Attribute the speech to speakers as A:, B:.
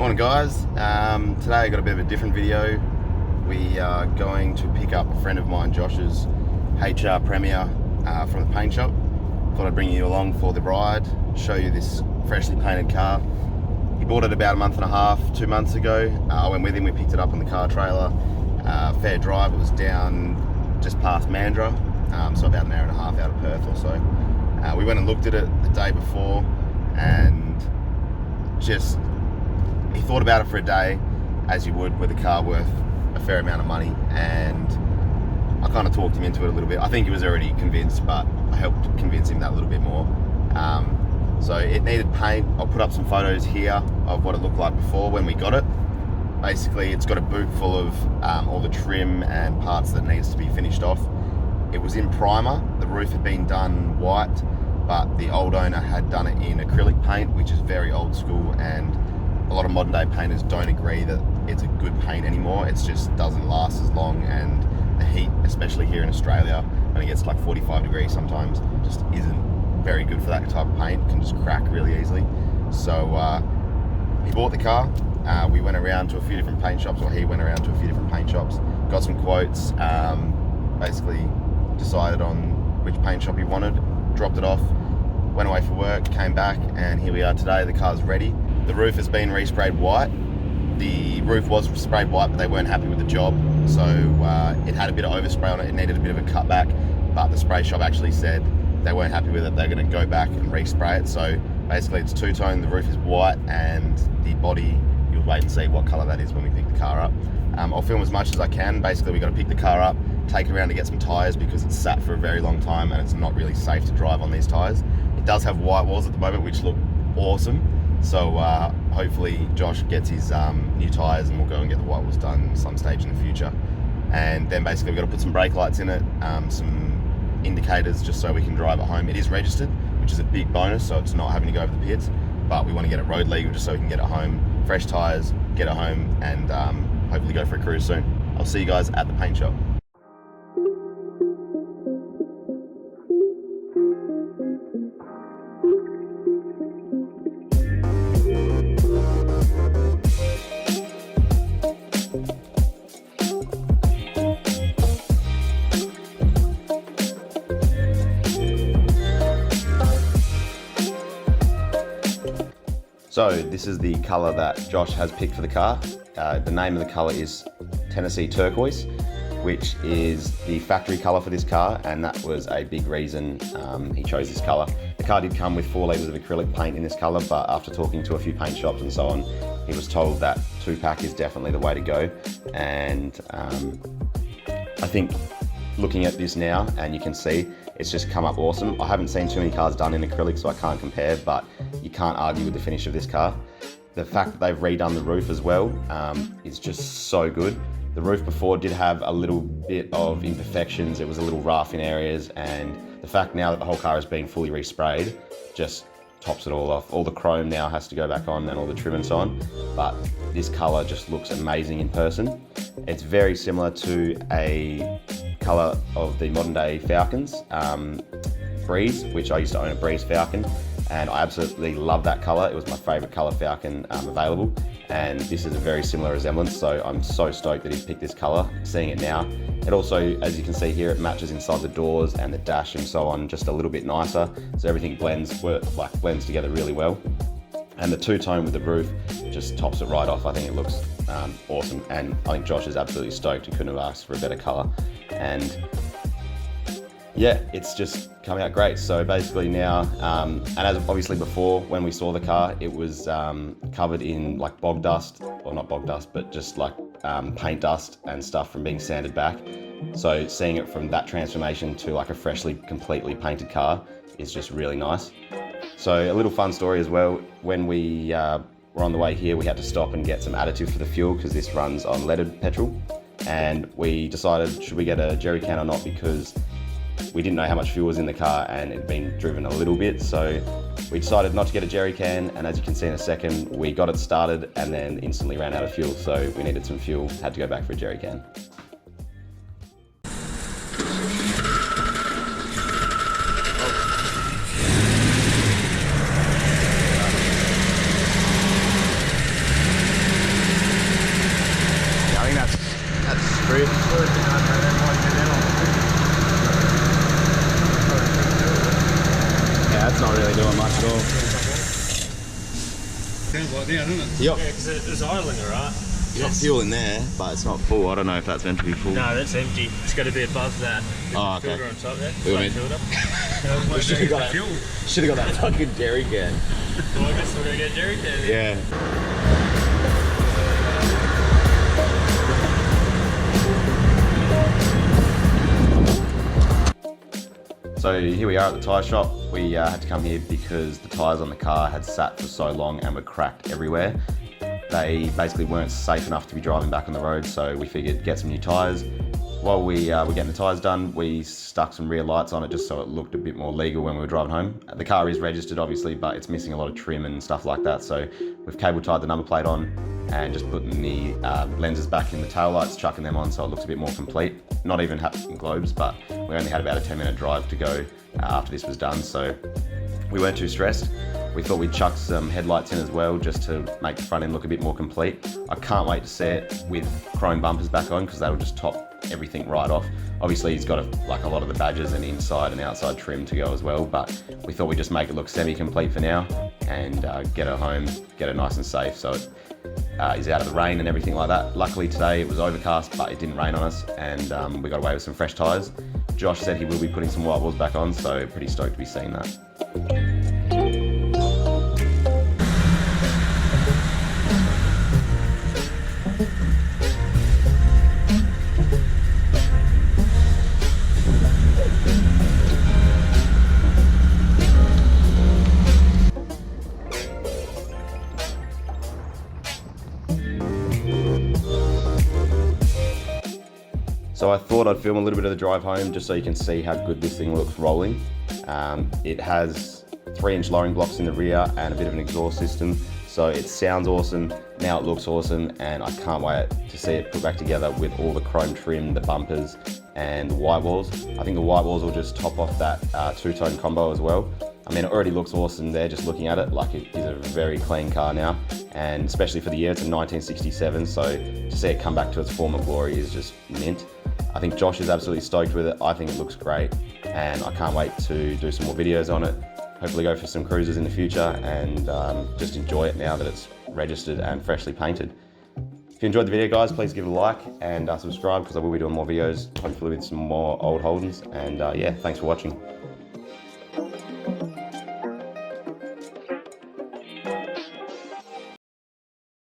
A: Morning guys, today I got a bit of a different video. We are going to pick up a friend of mine, Josh's HR Premier from the paint shop. Thought I'd bring you along for the ride, show you this freshly painted car. He bought it about a month and a half, 2 months ago. I went with him, we picked it up on the car trailer. Fair drive, it was down just past Mandurah, so about an hour and a half out of Perth or so. We went and looked at it the day before and just, he thought about it for a day, as you would with a car worth a fair amount of money, and I kind of talked him into it a little bit. I think he was already convinced, but I helped convince him that little bit more. So it needed paint. I'll put up some photos here of what it looked like before when we got it. Basically, it's got a boot full of all the trim and parts that needs to be finished off. It was in primer. The roof had been done white, but the old owner had done it in acrylic paint, which is very old school, and a lot of modern day painters don't agree that it's a good paint anymore. It just doesn't last as long, and the heat, especially here in Australia, when it gets to like 45 degrees sometimes, just isn't very good for that type of paint. It can just crack really easily. So he bought the car. We went around to a few different paint shops, or he went around to a few different paint shops, got some quotes, basically decided on which paint shop he wanted, dropped it off, went away for work, came back, and here we are today. The car's ready. The roof has been resprayed white. The roof was sprayed white, but they weren't happy with the job, so it had a bit of overspray on it. It needed a bit of a cutback, but the spray shop actually said they weren't happy with it. They're going to go back and respray it. So basically it's two-tone. The roof is white, and the body, you'll wait and see what colour that is when we pick the car up. I'll film as much as I can. Basically, we've got to pick the car up, take it around to get some tyres, because it's sat for a very long time and it's not really safe to drive on these tyres. It does have white walls at the moment, which look awesome. So hopefully Josh gets his new tyres and we'll go and get the white walls done some stage in the future. And then basically we've got to put some brake lights in it, some indicators, just so we can drive it home. It is registered, which is a big bonus, so it's not having to go over the pits, but we want to get it road legal just so we can get it home, fresh tyres, get it home, and hopefully go for a cruise soon. I'll see you guys at the paint shop. So this is the colour that Josh has picked for the car. The name of the colour is Tennessee Turquoise, which is the factory colour for this car, and that was a big reason he chose this colour. The car did come with 4 litres of acrylic paint in this colour, but after talking to a few paint shops and so on, he was told that 2-pack is definitely the way to go. And I think looking at this now, and you can see it's just come up awesome. I haven't seen too many cars done in acrylic, so I can't compare, but you can't argue with the finish of this car. The fact that they've redone the roof as well is just so good. The roof before did have a little bit of imperfections. It was a little rough in areas, and the fact now that the whole car is being fully resprayed just tops it all off. All the chrome now has to go back on, and all the trim and so on, but this colour just looks amazing in person. It's very similar to a colour of the modern day Falcons, Breeze, which I used to own a Breeze Falcon, and I absolutely love that colour. It was my favourite colour Falcon available, and this is a very similar resemblance, so I'm so stoked that he's picked this colour. Seeing it now, it also, as you can see here, it matches inside the doors and the dash and so on just a little bit nicer, so everything blends together really well. And the two-tone with the roof just tops it right off. I think it looks awesome, and I think Josh is absolutely stoked and couldn't have asked for a better colour. And yeah, it's just come out great. So basically now, and as obviously before when we saw the car, it was covered in like bog dust, or not bog dust, but just like paint dust and stuff from being sanded back. So seeing it from that transformation to like a freshly, completely painted car is just really nice. So a little fun story as well, when we were on the way here, we had to stop and get some additive for the fuel, because this runs on leaded petrol, and we decided, should we get a jerry can or not, because we didn't know how much fuel was in the car and it'd been driven a little bit. So we decided not to get a jerry can, and as you can see in a second, we got it started and then instantly ran out of fuel. So we needed some fuel, had to go back for a jerry can.
B: right down, isn't it?
A: Yep.
C: Yeah, because it's idling, alright.
A: You got fuel in there, but it's not full. I don't know if that's meant to be full.
C: No, that's empty. It's got to be above that.
A: Oh, okay.
C: Filter on top there.
A: We were meant-
C: Filter.
A: Should have got that fucking dairy can.
C: Well, I guess we're going to get Jerry can.
A: Yeah. So here we are at the tyre shop. We had to come here because the tyres on the car had sat for so long and were cracked everywhere. They basically weren't safe enough to be driving back on the road, so we figured get some new tyres. While we were getting the tyres done, we stuck some rear lights on it just so it looked a bit more legal when we were driving home. The car is registered obviously, but it's missing a lot of trim and stuff like that, so we've cable tied the number plate on and just putting the lenses back in the tail lights, chucking them on so it looks a bit more complete. Not even having globes, but we only had about a 10-minute drive to go after this was done, so we weren't too stressed. We thought we'd chuck some headlights in as well just to make the front end look a bit more complete. I can't wait to see it with chrome bumpers back on because that'll just top everything right off. Obviously he's got a lot of the badges and inside and outside trim to go as well, but we thought we'd just make it look semi-complete for now and get her home, get her nice and safe so it is out of the rain and everything like that. Luckily today it was overcast but it didn't rain on us and we got away with some fresh tyres. Josh said he will be putting some white walls back on, so pretty stoked to be seeing that. So I thought I'd film a little bit of the drive home just so you can see how good this thing looks rolling. It has 3-inch lowering blocks in the rear and a bit of an exhaust system. So it sounds awesome, now it looks awesome, and I can't wait to see it put back together with all the chrome trim, the bumpers, and the white walls. I think the white walls will just top off that two-tone combo as well. I mean, it already looks awesome there just looking at it, like it is a very clean car now, and especially for the year, it's a 1967, so to see it come back to its former glory is just mint. I think Josh is absolutely stoked with it. I think it looks great, and I can't wait to do some more videos on it. Hopefully go for some cruises in the future and just enjoy it now that it's registered and freshly painted. If you enjoyed the video, guys, please give it a like and subscribe because I will be doing more videos, hopefully with some more old Holdens. And yeah, thanks for watching.